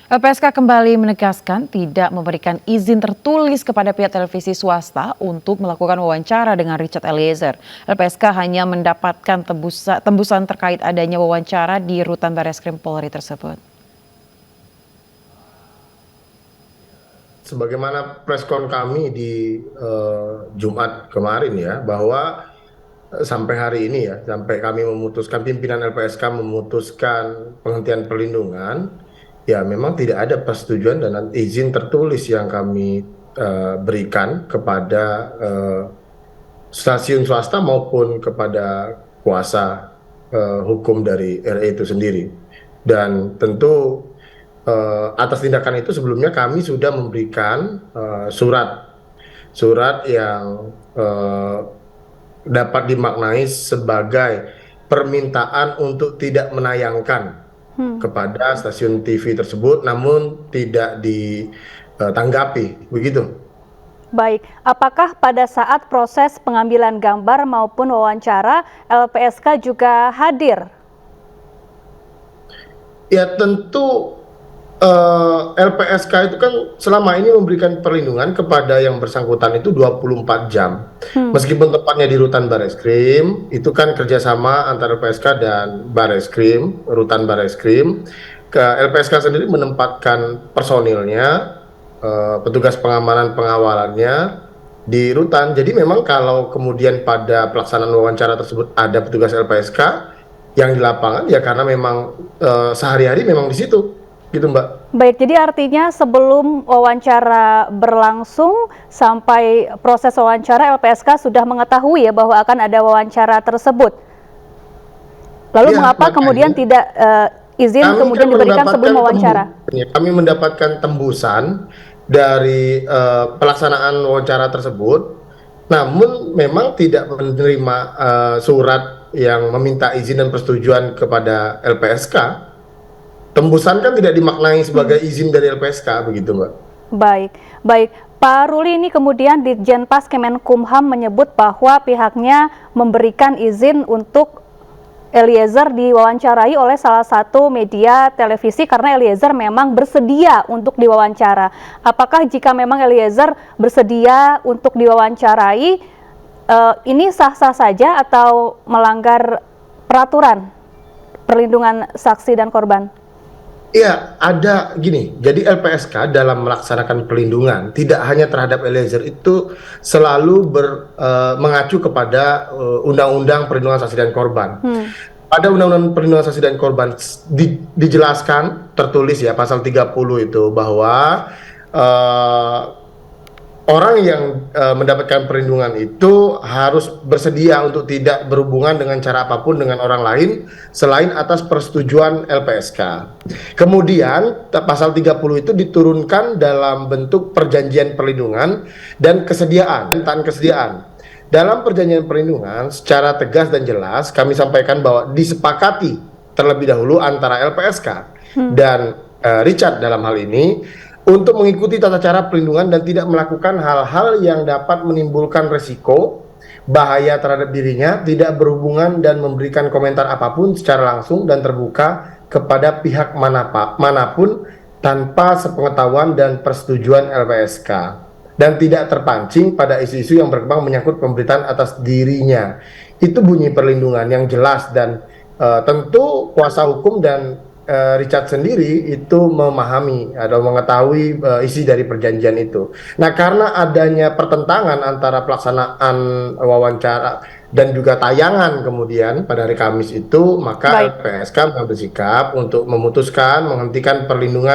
LPSK kembali menegaskan tidak memberikan izin tertulis kepada pihak televisi swasta untuk melakukan wawancara dengan Richard Eliezer. LPSK hanya mendapatkan tembusan terkait adanya wawancara di Rutan Bareskrim Polri tersebut. Sebagaimana preskon kami di Jumat kemarin ya, bahwa sampai hari ini ya, sampai kami memutuskan, pimpinan LPSK memutuskan penghentian perlindungan, ya memang tidak ada persetujuan dan izin tertulis yang kami berikan kepada stasiun swasta maupun kepada kuasa hukum dari RE itu sendiri. Dan tentu atas tindakan itu sebelumnya kami sudah memberikan surat yang dapat dimaknai sebagai permintaan untuk tidak menayangkan kepada stasiun TV tersebut, namun tidak ditanggapi, begitu. Baik, apakah pada saat proses pengambilan gambar maupun wawancara LPSK juga hadir? Ya tentu LPSK itu kan selama ini memberikan perlindungan kepada yang bersangkutan itu 24 jam. Meskipun tepatnya di Rutan Bareskrim, itu kan kerjasama antara LPSK dan Bareskrim, Rutan Bareskrim. LPSK sendiri menempatkan personilnya, petugas pengamanan pengawalannya di Rutan. Jadi memang kalau kemudian pada pelaksanaan wawancara tersebut ada petugas LPSK yang di lapangan, ya karena memang sehari-hari memang di situ. Gitu Mbak. Baik, jadi artinya sebelum wawancara berlangsung sampai proses wawancara LPSK sudah mengetahui ya bahwa akan ada wawancara tersebut. Lalu ya, mengapa kemudian tidak izin kemudian diberikan sebelum wawancara? Kami mendapatkan tembusan dari pelaksanaan wawancara tersebut, namun memang tidak menerima surat yang meminta izin dan persetujuan kepada LPSK. Tembusan kan tidak dimaknai sebagai izin dari LPSK, begitu Mbak. Baik. Pak Ruli, ini kemudian Ditjenpas Kemenkumham menyebut bahwa pihaknya memberikan izin untuk Eliezer diwawancarai oleh salah satu media televisi karena Eliezer memang bersedia untuk diwawancara. Apakah jika memang Eliezer bersedia untuk diwawancarai, ini sah-sah saja atau melanggar peraturan perlindungan saksi dan korban? Iya, ada gini. Jadi LPSK dalam melaksanakan perlindungan tidak hanya terhadap Eliezer itu selalu mengacu kepada Undang-Undang Perlindungan Saksi dan Korban. Pada Undang-Undang Perlindungan Saksi dan Korban dijelaskan, tertulis ya pasal 30 itu bahwa orang yang mendapatkan perlindungan itu harus bersedia untuk tidak berhubungan dengan cara apapun dengan orang lain selain atas persetujuan LPSK. Kemudian pasal 30 itu diturunkan dalam bentuk perjanjian perlindungan dan kesediaan. Dalam perjanjian perlindungan secara tegas dan jelas kami sampaikan bahwa disepakati terlebih dahulu antara LPSK dan Richard dalam hal ini untuk mengikuti tata cara perlindungan dan tidak melakukan hal-hal yang dapat menimbulkan resiko, bahaya terhadap dirinya, tidak berhubungan dan memberikan komentar apapun secara langsung dan terbuka kepada pihak manapun tanpa sepengetahuan dan persetujuan LPSK. Dan tidak terpancing pada isu-isu yang berkembang menyangkut pemberitaan atas dirinya. Itu bunyi perlindungan yang jelas dan tentu kuasa hukum dan Richard sendiri itu memahami atau mengetahui isi dari perjanjian itu. Nah, karena adanya pertentangan antara pelaksanaan wawancara dan juga tayangan kemudian pada hari Kamis itu, maka LPSK mengambil sikap untuk memutuskan menghentikan perlindungan